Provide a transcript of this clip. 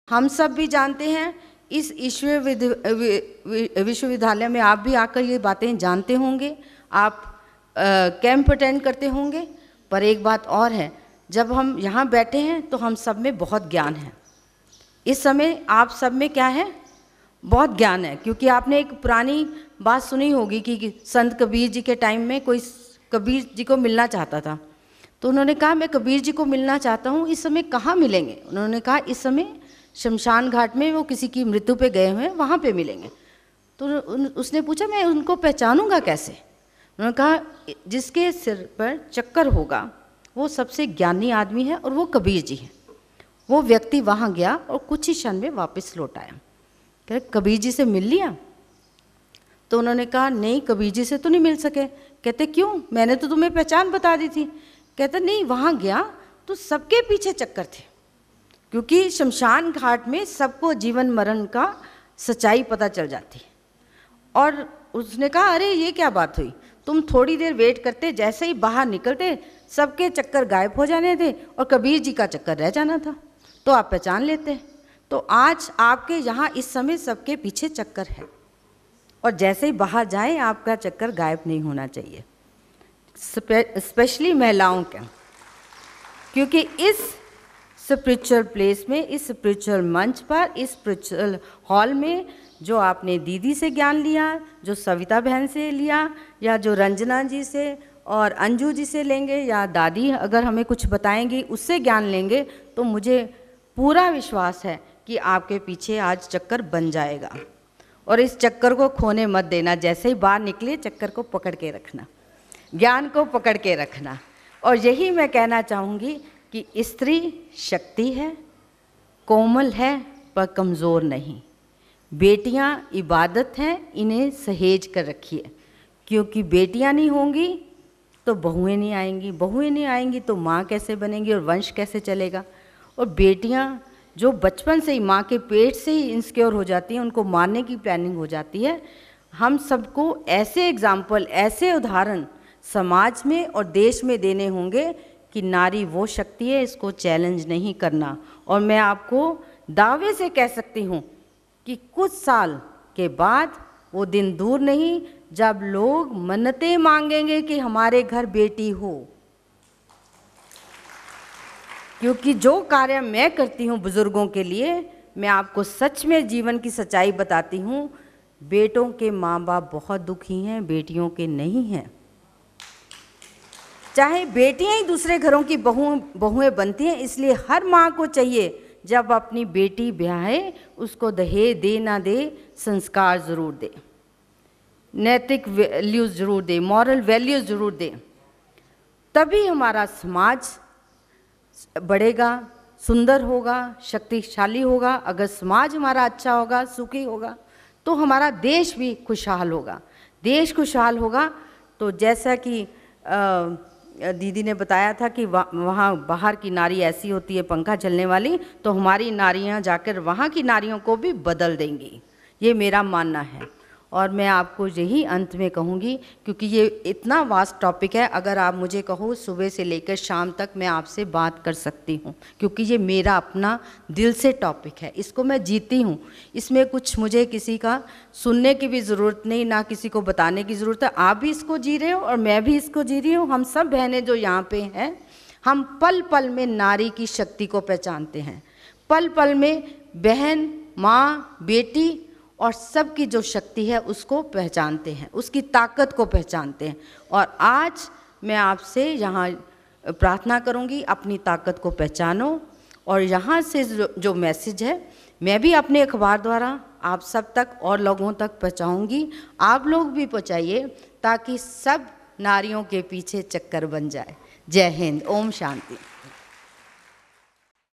हम सब भी जानते हैं, इस ईश्वरीय विश्वविद्यालय में आप भी आकर ये बातें जानते होंगे, आप कैंप अटेंड करते होंगे। पर एक बात और है, जब हम यहाँ बैठे हैं तो हम सब में बहुत ज्ञान है। इस समय आप सब में क्या है? बहुत ज्ञान है। क्योंकि आपने एक पुरानी बात सुनी होगी कि संत कबीर जी के टाइम में कोई कबीर जी को मिलना चाहता था, तो उन्होंने कहा मैं कबीर जी को मिलना चाहता हूँ, इस समय कहाँ मिलेंगे? उन्होंने कहा इस समय शमशान घाट में, वो किसी की मृत्यु पे गए हुए हैं, वहाँ पे मिलेंगे। तो उसने पूछा मैं उनको पहचानूंगा कैसे? उन्होंने कहा जिसके सिर पर चक्कर होगा वो सबसे ज्ञानी आदमी है और वो कबीर जी है। वो व्यक्ति वहाँ गया और कुछ ही क्षण में वापस लौट आया। कह कबीर जी से मिल लिया? तो उन्होंने कहा नहीं, कबीर जी से तो नहीं मिल सके। कहते क्यों? मैंने तो तुम्हें पहचान बता दी थी। कहते नहीं, वहाँ गया तो सबके पीछे चक्कर थे, क्योंकि शमशान घाट में सबको जीवन मरण का सच्चाई पता चल जाती है। और उसने कहा अरे ये क्या बात हुई, तुम थोड़ी देर वेट करते, जैसे ही बाहर निकलते सबके चक्कर गायब हो जाने थे और कबीर जी का चक्कर रह जाना था, तो आप पहचान लेते। तो आज आपके यहाँ इस समय सबके पीछे चक्कर है, और जैसे ही बाहर जाए आपका चक्कर गायब नहीं होना चाहिए, स्पेशली महिलाओं का। क्योंकि इस स्पिरिचुअल प्लेस में, इस स्पिरिचुअल मंच पर, इस स्पिरिचुअल हॉल में जो आपने दीदी से ज्ञान लिया, जो सविता बहन से लिया, या जो रंजना जी से और अंजू जी से लेंगे, या दादी अगर हमें कुछ बताएंगी उससे ज्ञान लेंगे, तो मुझे पूरा विश्वास है कि आपके पीछे आज चक्कर बन जाएगा। और इस चक्कर को खोने मत देना। जैसे ही बाहर निकले चक्कर को पकड़ के रखना, ज्ञान को पकड़ के रखना। और यही मैं कहना चाहूँगी कि स्त्री शक्ति है, कोमल है पर कमज़ोर नहीं। बेटियाँ इबादत हैं, इन्हें सहेज कर रखिए, क्योंकि बेटियाँ नहीं होंगी तो बहुएं नहीं आएंगी, बहुएं नहीं आएंगी तो माँ कैसे बनेंगी और वंश कैसे चलेगा। और बेटियाँ जो बचपन से ही माँ के पेट से ही इनसिक्योर हो जाती हैं, उनको मारने की प्लानिंग हो जाती है। हम सबको ऐसे एग्जाम्पल, ऐसे उदाहरण समाज में और देश में देने होंगे कि नारी वो शक्ति है, इसको चैलेंज नहीं करना। और मैं आपको दावे से कह सकती हूँ कि कुछ साल के बाद वो दिन दूर नहीं जब लोग मन्नतें मांगेंगे कि हमारे घर बेटी हो। क्योंकि जो कार्य मैं करती हूँ बुजुर्गों के लिए, मैं आपको सच में जीवन की सच्चाई बताती हूँ। बेटों के माँ बाप बहुत दुखी हैं, बेटियों के नहीं हैं। चाहे बेटियां ही दूसरे घरों की बहुएं बनती हैं, इसलिए हर माँ को चाहिए जब अपनी बेटी ब्याहे उसको दहेज दे ना दे, संस्कार ज़रूर दे, नैतिक वैल्यूज़ ज़रूर दे, मॉरल वैल्यूज़ ज़रूर दे। तभी हमारा समाज बढ़ेगा, सुंदर होगा, शक्तिशाली होगा। अगर समाज हमारा अच्छा होगा, सुखी होगा, तो हमारा देश भी खुशहाल होगा। देश खुशहाल होगा तो जैसा कि दीदी ने बताया था कि वहाँ बाहर की नारी ऐसी होती है पंखा चलने वाली, तो हमारी नारियाँ जाकर वहाँ की नारियों को भी बदल देंगी, ये मेरा मानना है। और मैं आपको यही अंत में कहूँगी, क्योंकि ये इतना वास्ट टॉपिक है, अगर आप मुझे कहो सुबह से लेकर शाम तक मैं आपसे बात कर सकती हूँ, क्योंकि ये मेरा अपना दिल से टॉपिक है, इसको मैं जीती हूँ। इसमें कुछ मुझे किसी का सुनने की भी ज़रूरत नहीं, ना किसी को बताने की ज़रूरत है। आप भी इसको जी रहे हो और मैं भी इसको जी रही हूँ। हम सब बहनें जो यहाँ पे हैं, हम पल पल में नारी की शक्ति को पहचानते हैं। पल पल में बहन, माँ, बेटी और सबकी जो शक्ति है उसको पहचानते हैं, उसकी ताकत को पहचानते हैं। और आज मैं आपसे यहाँ प्रार्थना करूँगी, अपनी ताकत को पहचानो। और यहाँ से जो मैसेज है मैं भी अपने अखबार द्वारा आप सब तक और लोगों तक पहुँचाऊँगी। आप लोग भी पहुँचाइए ताकि सब नारियों के पीछे चक्कर बन जाए। जय हिंद, ओम शांति।